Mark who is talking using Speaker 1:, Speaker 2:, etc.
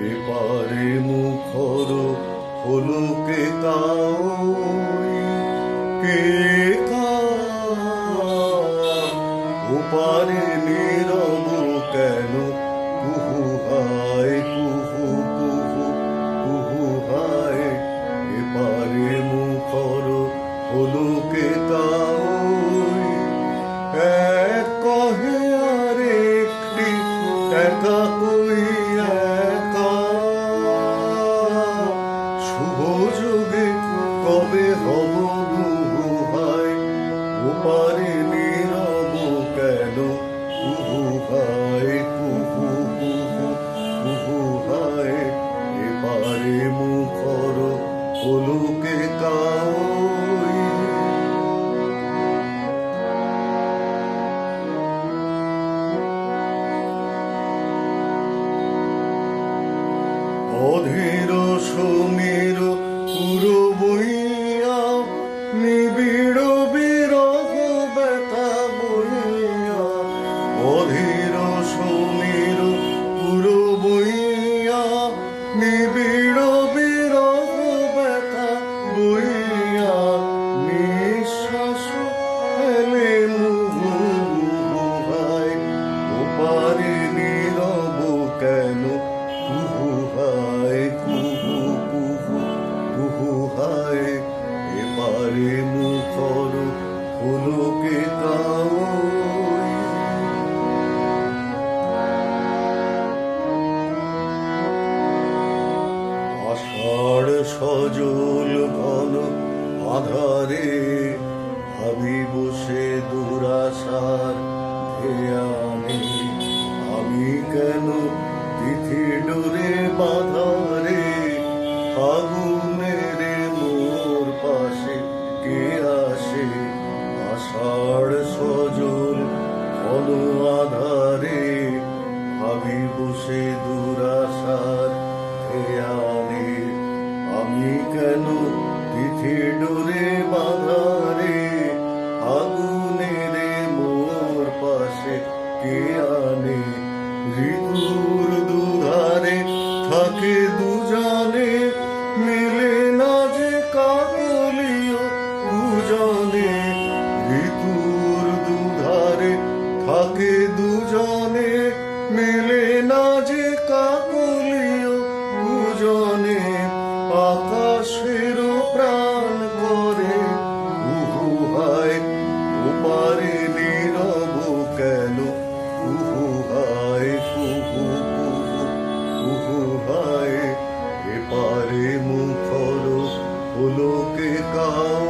Speaker 1: এপারে মুখর হলো কে কাউই, কে ওপারে নীরব কেন কুহু হায় কুহু কুহু কুহু হায়। এপারে মুখর হলো কে কাউই, এক কহে আর একটি একা কই একা। শুভ যোগে কবে হব কুহু হায়, ওপারে নীরব কেন কুহু হায় কুহু কুহু কুহু হায়। এপারে মুখর হলো কে কাউই। অধীর সমীর পুরো বইয়া, নিবিড় বিরহ ব্যথা বইয়া। অধীর সমীর পুরো বইয়া, নিবিড় বিরহ ব্যথা বইয়া। নিঃশ্বাস ফেলে মুহু হায়, ওপারে নীরব কেন কুহু হায় কুহু কুহু কুহু হায়। এপারে মুখর হলো কে কাউই। আষাঢ় সজল ঘন আধারে, ভাবি বসে দুরাশার ধ্যানে। আমি কেন তিথি ডোরে বাঁধারে, আগুনের মোর পাশে কে আসে। আষাঢ় সজল ঘন আধারে, ভাবি বসে দুরাশার ধ্যানে। আমি কেন তিথি ডোরে বাঁধারে, আগুনের মোর পাশে কে আনে। ঋতুর দুধারে থাকে দুজনে, মিলে না যে কাকলিও দুজনে। ঋতুর দুধারে থাকে দুজনে, মিলে না যে কাকলিও দুজনে। আকাশের প্রাণ করে কুহু হায়, ওপারে নীরব কেন কুহু হায় কুহু কুহু কুহু হায়। এপারে মুখর হলো কে কাউই।